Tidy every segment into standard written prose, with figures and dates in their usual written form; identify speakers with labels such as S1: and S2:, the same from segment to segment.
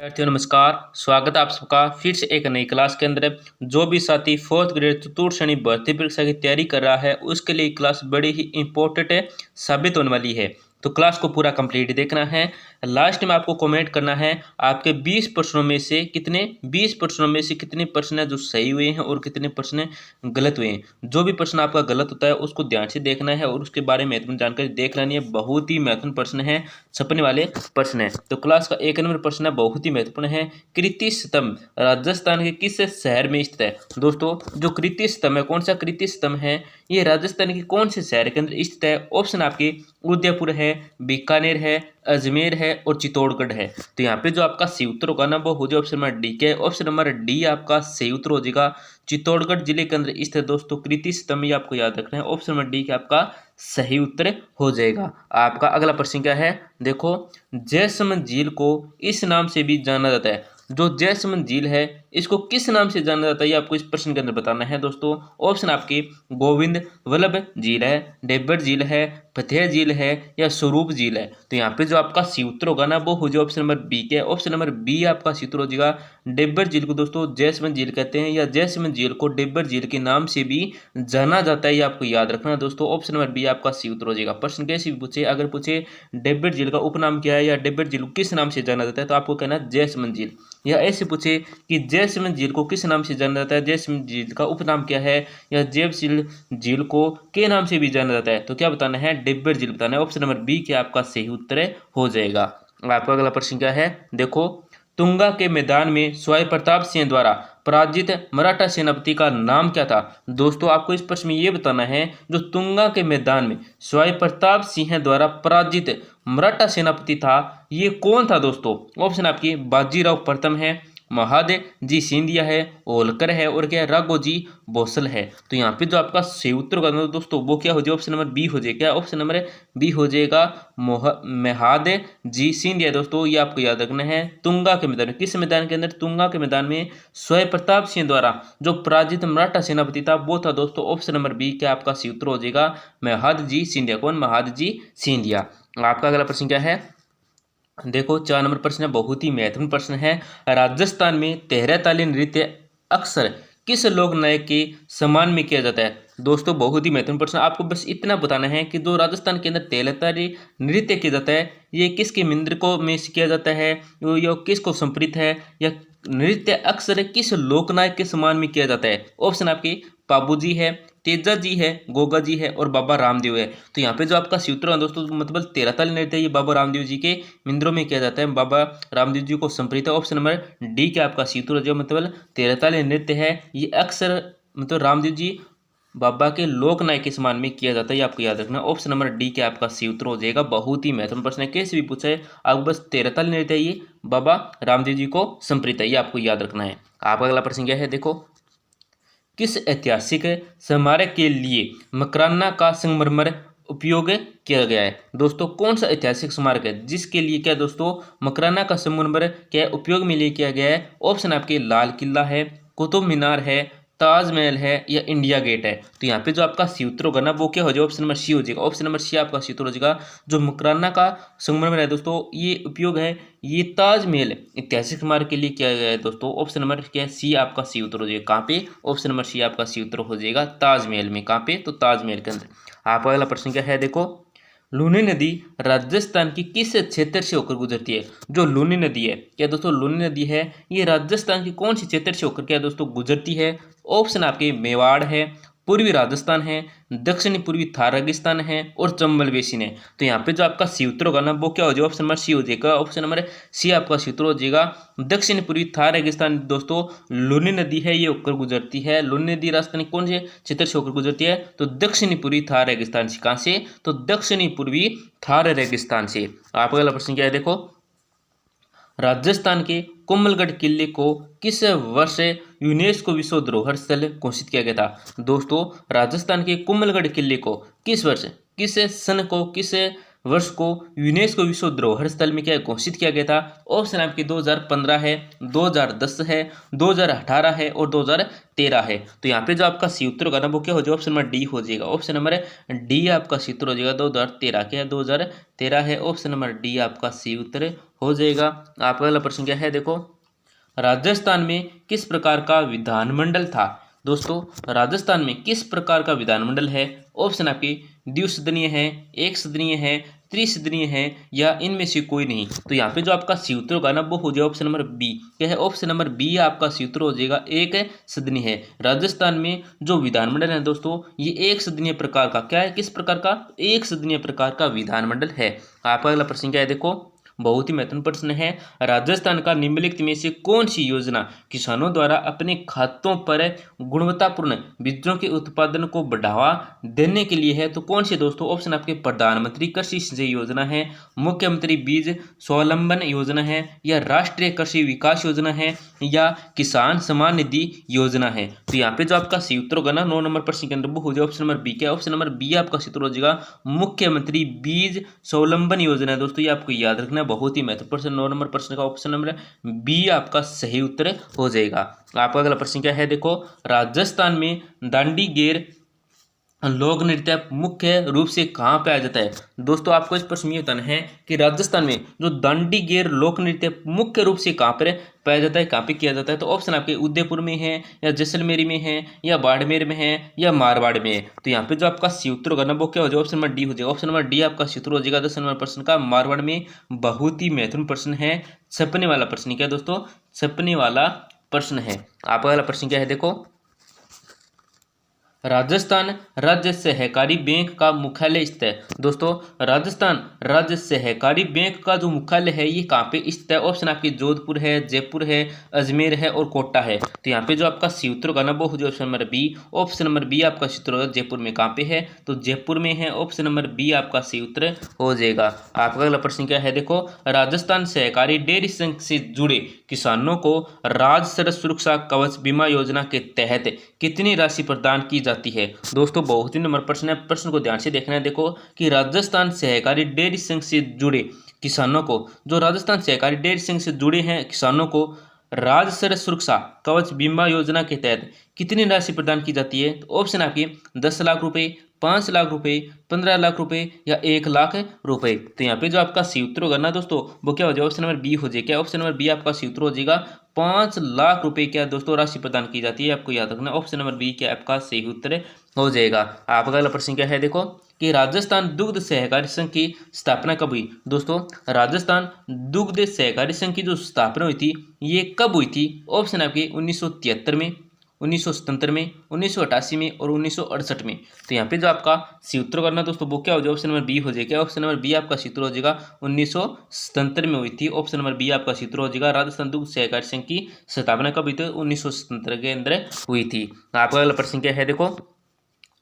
S1: विद्यार्थियों नमस्कार। स्वागत है आप सबका फिर से एक नई क्लास के अंदर। जो भी साथी फोर्थ ग्रेड चतुर्थ श्रेणी भर्ती परीक्षा की तैयारी कर रहा है उसके लिए क्लास बड़ी ही इंपॉर्टेंट साबित होने वाली है, तो क्लास को पूरा कंप्लीट देखना है। लास्ट में आपको कमेंट करना है आपके 20 प्रश्नों में से कितने प्रश्न हैं जो सही हुए हैं और कितने प्रश्न गलत हुए हैं। जो भी प्रश्न आपका गलत होता है उसको ध्यान से देखना है और उसके बारे में महत्वपूर्ण जानकारी देख लेनी है। बहुत ही महत्वपूर्ण प्रश्न है, छपने वाले प्रश्न है। तो क्लास का 1 नंबर प्रश्न है, बहुत ही महत्वपूर्ण है। कृति स्तंभ राजस्थान के किस शहर में स्थित है? दोस्तों, जो कृति स्तंभ है, कौन सा कृति स्तंभ है, ये राजस्थान के कौन से शहर के अंदर स्थित है? ऑप्शन आपके उदयपुर है, बीकानेर है, अजमेर है और चित्तौड़गढ़ है। तो यहाँ पे जो आपका सही उत्तर होगा ना वो हो जाए ऑप्शन नंबर डी के। ऑप्शन नंबर डी आपका सही उत्तर हो जाएगा। चित्तौड़गढ़ जिले के अंदर स्थित है दोस्तों कृति स्तंभ, ये आपको याद रखना है। ऑप्शन नंबर डी के आपका सही उत्तर हो जाएगा। आपका अगला प्रश्न क्या है, देखो, जयसमंद झील को इस नाम से भी जाना जाता है। जो जयसमंद झील है इसको किस नाम से जाना जाता है, ये आपको इस प्रश्न के अंदर बताना है दोस्तों। ऑप्शन आपके गोविंद वल्लभ झील है, डेब्बर झील है, फतेह झील है या स्वरूप झील है। तो यहाँ पे जो आपका सी उत्तर होगा ना वो हो जाए ऑप्शन नंबर बी के। ऑप्शन नंबर बी आपका सी उत्तर हो जाएगा। डेब्बर झील को दोस्तों जयसमंद झील कहते हैं या जयसमंद झील को डेब्बर झील के नाम से भी जाना जाता है, ये आपको याद रखना है दोस्तों। ऑप्शन नंबर बी आपका सी उत्तर हो जाएगा। प्रश्न कैसे भी पूछे, अगर पूछे डेब्बर झील का उपनाम क्या है या डेब्बर झील को किस नाम से जाना जाता है, तो आपको कहना है जयसमंद झील। या ऐसे पूछे कि जयसमंद झील को किस नाम से जाना जाता है, जयसमंद झील का उपनाम क्या है, या जयसमंद झील को के नाम से भी जाना जाता है, तो क्या बताना है, डेब्बर झील बताना है। ऑप्शन नंबर बी के आपका सही उत्तर हो जाएगा। आपका अगला प्रश्न क्या है, देखो, तुंगा के मैदान में सवाई प्रताप सिंह द्वारा पराजित मराठा सेनापति का नाम क्या था? दोस्तों, आपको इस प्रश्न में ये बताना है जो तुंगा के मैदान में सवाई प्रताप सिंह द्वारा पराजित मराठा सेनापति था, ये कौन था दोस्तों? ऑप्शन आपकी बाजीराव प्रथम है, महादेव जी सिंधिया है, होलकर है और क्या राघोजी भोसले है। तो यहाँ पे जो आपका सही उत्तर होगा दोस्तों वो क्या हो जाएगा, ऑप्शन नंबर बी हो जाएगा। क्या ऑप्शन नंबर बी हो जाएगा, महादेव जी सिंधिया। दोस्तों, ये आपको याद रखना है। तुंगा के मैदान में, किस मैदान के अंदर, तुंगा के मैदान में स्वय प्रताप सिंह द्वारा जो पराजित मराठा सेनापति था वो था दोस्तों ऑप्शन नंबर बी। क्या आपका सही उत्तर हो जाएगा, महादेव जी सिंधिया। कौन? महादेव जी सिंधिया। आपका अगला प्रश्न क्या है, देखो, 4 नंबर प्रश्न है, बहुत ही महत्वपूर्ण प्रश्न है। राजस्थान में तेहराताली नृत्य अक्सर किस लोक नायक के सम्मान में किया जाता है? दोस्तों, बहुत ही महत्वपूर्ण प्रश्न। आपको बस इतना बताना है कि जो राजस्थान के अंदर तेहराताली नृत्य किया जाता है ये किसके मिंद्र को में किया जाता है, यो किसको समर्पित है, या नृत्य अक्सर किस लोकनायक के सम्मान में किया जाता है? ऑप्शन आपके बाबू जी है, तेजा जी है, गोगा जी है और बाबा रामदेव है। तो यहाँ पे जो आपका सूत्र है दोस्तों, मतलब तेरहताल नृत्य ये बाबा रामदेव जी के मिंद्रों में किया जाता है, बाबा रामदेव जी को समर्पित है। ऑप्शन नंबर डी के आपका सूत्र जो मतलब तेरहताल नृत्य है ये अक्सर मतलब रामदेव जी बाबा के लोक नायक के सम्मान में किया जाता है, ये आपको याद रखना। ऑप्शन नंबर डी के आपका सी उत्तर हो जाएगा। बहुत ही महत्वपूर्ण प्रश्न है, कैसे भी पूछा है आपको बस तेरहताल नृत्य ये बाबा रामदेव जी को समर्पित है, ये आपको याद रखना है। आपका अगला प्रश्न क्या है, देखो, किस ऐतिहासिक स्मारक के लिए मकराना का संगमरमर उपयोग किया गया है? दोस्तों, कौन सा ऐतिहासिक स्मारक है जिसके लिए क्या दोस्तों मकराना का संगमरमर क्या उपयोग में लिए किया गया है? ऑप्शन आपके लाल किला है, कुतुब मीनार है, ताजमहल है या इंडिया गेट है। तो यहाँ पे जो आपका सी उत्तर होगा ना वो क्या हो जाएगा, ऑप्शन नंबर सी हो जाएगा। ऑप्शन नंबर सी आपका सी उत्तर हो जाएगा। जो मकराना का संगमरमर है दोस्तों ये उपयोग है ये ताजमहल ऐतिहासिक स्मारक के लिए किया गया है दोस्तों। ऑप्शन नंबर क्या है, सी आपका सी उत्तर हो जाएगा। कहाँ पे? ऑप्शन नंबर सी आपका सी उत्तर हो जाएगा ताजमहल में। कहाँ पे? तो ताजमहल के अंदर। आपका अगला प्रश्न क्या है, देखो, लूनी नदी राजस्थान की किस क्षेत्र से होकर गुजरती है? जो लूनी नदी है क्या दोस्तों, लूनी नदी है ये राजस्थान की कौन सी क्षेत्र से होकर क्या दोस्तों गुजरती है? ऑप्शन आपके मेवाड़ है, पूर्वी राजस्थान है, दक्षिणी पूर्वी थार रेगिस्तान है और चंबल बेसिन है। तो यहाँ पे जो आपका सी उत्तर होगा ना वो क्या हो जाएगा, ऑप्शन नंबर सी हो जाएगा। ऑप्शन नंबर सी आपका सी उत्तर हो जाएगा। दक्षिणी पूर्वी थार रेगिस्तान दोस्तों लूनी नदी है ये होकर गुजरती है। लूनी नदी राजस्थान कौन से क्षेत्र से होकर गुजरती है? तो दक्षिणी पूर्वी थार रेगिस्तान से। कहाँ से? तो दक्षिणी पूर्वी थार रेगिस्तान से। आपका अगला प्रश्न क्या है, देखो, राजस्थान के कुंभलगढ़ किले को किस वर्ष यूनेस्को विश्व धरोहर स्थल घोषित किया गया था? दोस्तों, राजस्थान के कुंभलगढ़ किले को किस वर्ष, किस सन को, किस वर्ष को यूनेस्को विश्व धरोहर स्थल में क्या घोषित किया गया था? ऑप्शन आपके 2015 है, 2010 है, 2018 है और 2013 है। तो यहाँ पे जो आपका सी उत्तर होगा ना वो क्या हो जाएगा? ऑप्शन नंबर डी हो जाएगा। ऑप्शन नंबर डी आपका सी उत्तर हो जाएगा। 2013 क्या है? 2013 है। ऑप्शन नंबर डी आपका सी उत्तर हो जाएगा। आपका अगला प्रश्न क्या है? देखो, राजस्थान में किस प्रकार का विधानमंडल था? दोस्तों, राजस्थान में किस प्रकार का विधानमंडल है? ऑप्शन आपके द्विसदनीय है, एक सदनीय है, त्रिसदनीय है या इनमें से कोई नहीं। तो यहाँ पे जो आपका सी उत्तर होगा ना वो हो जाएगा ऑप्शन नंबर बी। क्या है? ऑप्शन नंबर बी आपका सी उत्तर हो जाएगा, एक सदनीय है। राजस्थान में जो विधानमंडल है दोस्तों, ये एक सदनीय प्रकार का क्या है? किस प्रकार का? एक सदनीय प्रकार का विधानमंडल है। आपका अगला प्रश्न क्या है? देखो, बहुत ही महत्वपूर्ण प्रश्न है। राजस्थान का निम्नलिखित में से कौन सी योजना किसानों द्वारा अपने खातों पर गुणवत्तापूर्ण बीजों के उत्पादन को बढ़ावा देने के लिए है? तो कौन सी दोस्तों? ऑप्शन आपके प्रधानमंत्री कृषि सिंचाई योजना है, मुख्यमंत्री बीज स्वावलंबन योजना है या राष्ट्रीय कृषि विकास योजना है या किसान सम्मान निधि योजना है। तो यहाँ पे जो आपका सी उत्तर होगा ना 9 नंबर प्रश्न के अंदर वो हो जाएगा ऑप्शन नंबर बी। क्या? ऑप्शन नंबर बी आपका सी उत्तर हो जाएगा, मुख्यमंत्री बीज स्वावलंबन योजना है। दोस्तों, ये आपको याद रखना, बहुत ही महत्वपूर्ण 9 नंबर प्रश्न का ऑप्शन नंबर बी आपका सही उत्तर हो जाएगा। आपका अगला प्रश्न क्या है? देखो, राजस्थान में दांडी गेर लोक नृत्य मुख्य रूप से कहाँ पाया जाता है? दोस्तों, आपको इस प्रश्न में बताना है कि राजस्थान में जो दांडी गेर लोक नृत्य मुख्य रूप से कहाँ पर पाया जाता है, कहाँ पे किया जाता है? तो ऑप्शन आपके उदयपुर में है या जैसलमेर में है या बाड़मेर में है या मारवाड़ में है। तो यहाँ पे जो आपका सी उत्तर होगा ना वो क्या हो जाएगा? ऑप्शन नंबर डी हो जाएगा। ऑप्शन नंबर डी आपका सी उत्तर हो जाएगा 10 नंबर प्रश्न का, मारवाड़ में। बहुत ही महत्वपूर्ण प्रश्न है, छपने वाला प्रश्न। क्या दोस्तों? छपने वाला प्रश्न है। आपका वाला प्रश्न क्या है? देखो, राजस्थान राज्य सहकारी बैंक का मुख्यालय स्थित है। दोस्तों, राजस्थान राज्य सहकारी बैंक का जो मुख्यालय है ये कहाँ पे स्थित है? ऑप्शन आपके जोधपुर है, जयपुर है, अजमेर है और कोटा है। तो यहाँ पे जो आपका सी उत्तर होगा ना वो हो जाएगा option number B. Option number B आपका सी उत्तर होगा, जयपुर में। कहाँ पे है? तो जयपुर में है। ऑप्शन नंबर बी आपका सी उत्तर हो जाएगा। आपका अगला प्रश्न क्या है? देखो, राजस्थान सहकारी डेयरी संघ से जुड़े किसानों को राज्य सड़क सुरक्षा कवच बीमा योजना के तहत कितनी राशि प्रदान की जाती है? दोस्तों, बहुत ही नंबर प्रश्न है, प्रश्न को ध्यान से देखना है। देखो कि राजस्थान सहकारी डेयरी संघ से जुड़े किसानों को, जो राजस्थान सहकारी डेयरी संघ से जुड़े हैं किसानों को राज्य सड़क सुरक्षा कवच बीमा योजना के तहत कितनी राशि प्रदान की जाती है? तो ऑप्शन आपके 10 लाख रुपए, 5 लाख रुपए, 15 लाख रुपए या 1 लाख रुपए। तो यहाँ पे जो आपका सी उत्तर होगा ना दोस्तों वो क्या हो जाएगा? ऑप्शन नंबर बी हो जाएगा। क्या? ऑप्शन नंबर बी आपका सी उत्तर हो जाएगा, 5 लाख रुपए क्या दोस्तों राशि प्रदान की जाती है। आपको याद रखना, ऑप्शन नंबर बी क्या आपका सही उत्तर हो जाएगा। आपका अगला प्रश्न क्या है? देखो कि राजस्थान दुग्ध सहकारी संघ की स्थापना कब हुई? दोस्तों, राजस्थान दुग्ध सहकारी संघ की जो स्थापना हुई थी ये कब हुई थी? ऑप्शन आपके 1973 में, 1977 में, 1988 में और 1968 में। तो यहाँ पे जो आपका सी उत्तर करना दोस्तों वो क्या हो जाएगा? ऑप्शन नंबर बी हो जाएगा। ऑप्शन नंबर बी आपका सी उत्तर हो जाएगा, 1977 में हुई थी। ऑप्शन नंबर बी आपका सी उत्तर हो जाएगा। राजस्थान दुग्ध सहकारी संघ की स्थापना कब हुई थी? 1977 के अंदर हुई थी। आपका अगला प्रश्न क्या है? देखो,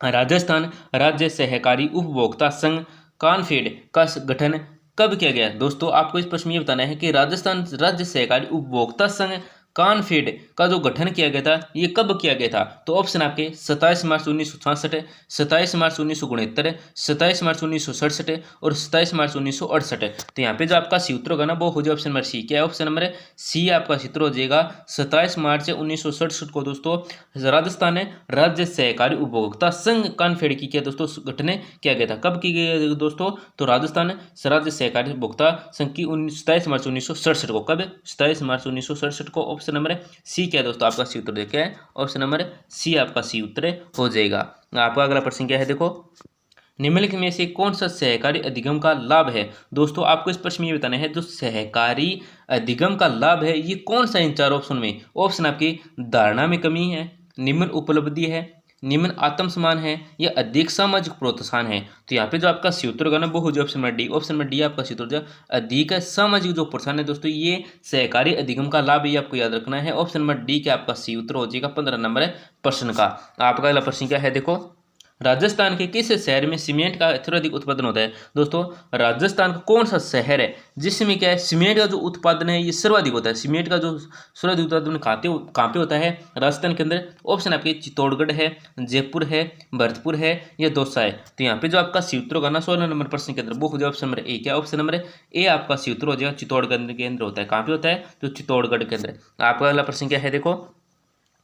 S1: राजस्थान राज्य सहकारी उपभोक्ता संघ कानफेड का गठन कब किया गया? दोस्तों, आपको इस प्रश्न में बताना है कि राजस्थान राज्य सहकारी उपभोक्ता संघ कानफेड का जो गठन किया गया था ये कब किया गया था? तो ऑप्शन आपके 27 मार्च 1966, 27 मार्च 1969, 27 मार्च 1967 और 27 मार्च 1968। तो यहाँ पे जो आपका सी उत्तर होगा ना वो हो जाएगा ऑप्शन नंबर सी। क्या है? ऑप्शन नंबर सी आपका सी उत्तर हो जाएगा, 27 मार्च 1967 को दोस्तों राजस्थान राज्य सहकारी उपभोक्ता संघ कानफेड की क्या दोस्तों गठन किया गया था। कब की गई दोस्तों? तो राजस्थान राज्य सहकारी उपभोक्ता संघ की 27 मार्च 1967 को। कब? 27 मार्च 1967 को। ऑप्शन नंबर सी क्या है दोस्तों आपका सी उत्तर देखिए, ऑप्शन नंबर सी आपका सी उत्तर हो जाएगा। आपका अगला प्रश्न क्या है? देखो, निम्नलिखित में से कौन सा सहकारी अधिगम का लाभ है? दोस्तों, आपको इस प्रश्न में ये बताना है जो सहकारी अधिगम का लाभ है ये कौन सा इन चार ऑप्शन में? ऑप्शन आपकी धारणा में कमी है, निम्न उपलब्धि है, निम्न आत्मसम्मान है या अधिक सामाजिक प्रोत्साहन है। तो यहाँ पे जो आपका सी उत्तर होगा ना वो हो जाए option number D. Option number D आपका सी उत्तर हो जाए, अधिक सामाजिक जो प्रोत्साहन है दोस्तों ये सहकारी अधिगम का लाभ ये आपको याद रखना है। ऑप्शन नंबर डी क्या आपका सी उत्तर हो जाएगा 15 नंबर प्रश्न का। आपका अगला प्रश्न क्या है? देखो, राजस्थान के किस शहर में सीमेंट का अत्यधिक उत्पादन होता है? दोस्तों, राजस्थान का कौन सा शहर है जिसमें क्या है सीमेंट का जो उत्पादन है ये सर्वाधिक होता है? सीमेंट का जो सर्वाधिक उत्पादन कहाँ पे होता है? राजस्थान के अंदर। ऑप्शन आपके चित्तौड़गढ़ है, जयपुर है, भरतपुर है या दौसा है। तो यहाँ पे जो आपका सी उत्तर होगा ना 16 नंबर प्रश्न के अंदर वो हो जाएगा ऑप्शन नंबर ए। क्या ऑप्शन नंबर ए आपका सी उत्तर हो जाएगा, चित्तौड़गढ़ के अंदर होता है। कहाँ पे होता है? तो चित्तौड़गढ़ के अंदर। आपका अगला प्रश्न क्या है देखो,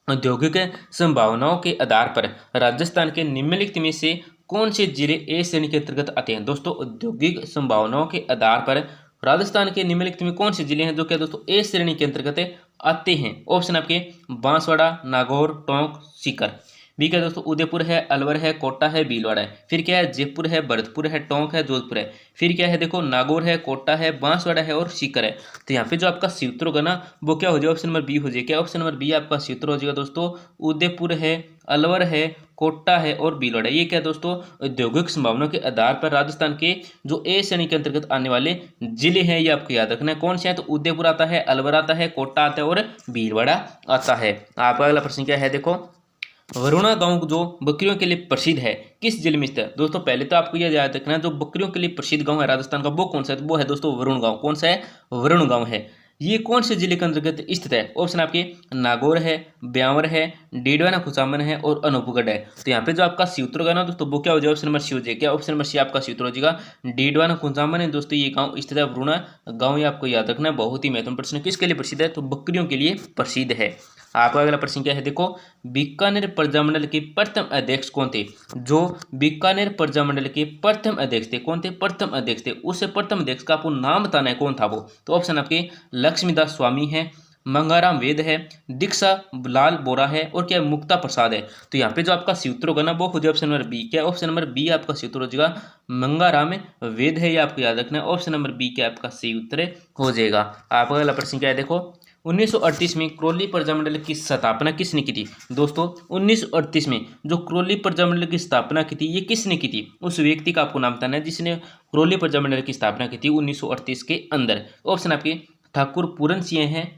S1: औद्योगिक संभावनाओं के आधार पर राजस्थान के निम्नलिखित में से कौन से जिले ए श्रेणी के अंतर्गत आते हैं? दोस्तों, औद्योगिक संभावनाओं के आधार पर राजस्थान के निम्नलिखित में कौन से जिले हैं जो क्या दोस्तों ए श्रेणी के अंतर्गत आते हैं? ऑप्शन आपके बांसवाड़ा, नागौर, टोंक, सीकर। बी क्या दोस्तों उदयपुर है, अलवर है, कोटा है, भीलवाड़ा है। फिर क्या है? जयपुर है, भरतपुर है, टोंक है, जोधपुर है। फिर क्या है देखो, नागौर है, कोटा है, बांसवाड़ा है और सीकर है। तो यहाँ पे जो आपका सी उत्तर होगा ना वो क्या हो जाएगा? ऑप्शन नंबर बी हो जाएगा। क्या ऑप्शन नंबर बी आपका सी उत्तर हो जाएगा दोस्तों? उदयपुर है, अलवर है, कोटा है और भीलवाड़ा। ये क्या है दोस्तों? औद्योगिक संभावनाओं के आधार पर राजस्थान के जो ए श्रेणी के अंतर्गत आने वाले जिले हैं ये आपको याद रखना है। कौन से हैं? तो उदयपुर आता है, अलवर आता है, कोटा आता है और भीलवाड़ा आता है। आपका अगला प्रश्न क्या है देखो, वरुणा गांव जो बकरियों के लिए प्रसिद्ध है किस जिले में स्थित है? दोस्तों, पहले तो आपको यह याद रखना है जो बकरियों के लिए प्रसिद्ध गांव है राजस्थान का वो कौन सा है? तो वो है दोस्तों वरुण गांव। कौन सा है? वरुण गांव है। ये कौन से जिले के अंतर्गत स्थित है? ऑप्शन आपके नागौर है, ब्यावर है, डीडवाना खुचामन है और अनूपगढ़ है। तो यहाँ पे जो आपका सी उत्तर होगा ना दोस्तों वो क्या हो जाएगा? ऑप्शन नंबर सी हो जाएगा। क्या ऑप्शन नंबर सी आपका सी उत्तर हो जाएगा? डीडवाना खुचामन है दोस्तों ये गाँव स्थित है। वरुणा गाँव ये आपको याद रखना है, बहुत ही महत्वपूर्ण प्रश्न। किसके लिए प्रसिद्ध है? तो बकरियों के लिए प्रसिद्ध है। आपका अगला प्रश्न क्या है देखो, बीकानेर प्रजामंडल के प्रथम अध्यक्ष कौन थे? जो बीकानेर प्रजामंडल के प्रथम अध्यक्ष थे, कौन थे? प्रथम अध्यक्ष थे। उससे प्रथम अध्यक्ष का आपको नाम बताना है कौन था वो। तो ऑप्शन आपके लक्ष्मीदास स्वामी है, मंगाराम वेद है, दीक्षा लाल बोरा है और क्या मुक्ता प्रसाद है। तो यहाँ पे जो आपका सी उत्तर होगा ना वो हो जाएगा ऑप्शन नंबर बी। क्या ऑप्शन नंबर बी आपका सी उत्तर हो जाएगा? मंगाराम वेद है, ये आपको याद रखना है। ऑप्शन नंबर बी क्या आपका सी उत्तर हो जाएगा। आपका अगला प्रश्न क्या है देखो, 1938 में क्रोली प्रजामंडल की स्थापना किसने की थी? दोस्तों, 1938 में जो क्रोली प्रजामंडल की स्थापना की थी ये किसने की थी? उस व्यक्ति का आपको नाम बताना है जिसने क्रोली प्रजामंडल की स्थापना की थी 1938 के अंदर। ऑप्शन आपके ठाकुर पूरन सिंह है,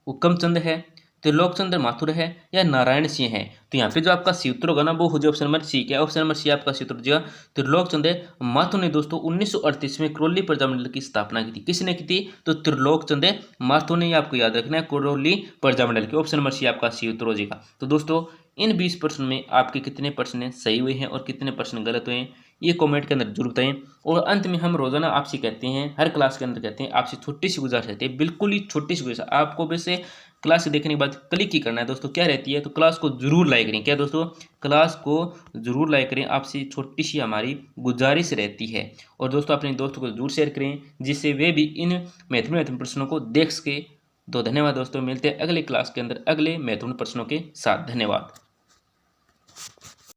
S1: हुक्मचंद है, त्रिलोकचंद्र माथुर है या नारायण सिंह है। तो यहाँ पे जो आपका सी उत्तर होगा ना वो हो जाए ऑप्शन नंबर सी। क्या ऑप्शन नंबर सी आपका सी उत्तर हो जाएगा? त्रिलोकचंद्र माथुर ने दोस्तों 1938 में क्रोली प्रजामंडल की स्थापना की थी। किसने की थी? तो त्रिलोकचंद्र माथुर ने, आपको याद रखना है, क्रोली प्रजामंडल की। ऑप्शन नंबर सी आपका सी उत्तर हो जाएगा। तो दोस्तों, इन 20 प्रश्न में आपके कितने प्रश्न सही हुए हैं और कितने प्रश्न गलत हुए हैं ये कमेंट के अंदर जरूर बताएं। और अंत में हम रोजाना आपसे कहते हैं, हर क्लास के अंदर कहते हैं, आपसे छोटी सी गुजारिश रहती है, बिल्कुल ही छोटी सी गुजारिश। आपको वैसे क्लास देखने के बाद क्लिक ही करना है दोस्तों। क्या रहती है? तो क्लास को जरूर लाइक करें। क्या दोस्तों? क्लास को जरूर लाइक करें, आपसे छोटी सी हमारी गुजारिश रहती है। और दोस्तों, अपने दोस्तों को जरूर शेयर करें जिससे वे भी इन महत्वपूर्ण प्रश्नों को देख सके। तो धन्यवाद दोस्तों, मिलते हैं अगले क्लास के अंदर अगले महत्वपूर्ण प्रश्नों के साथ। धन्यवाद।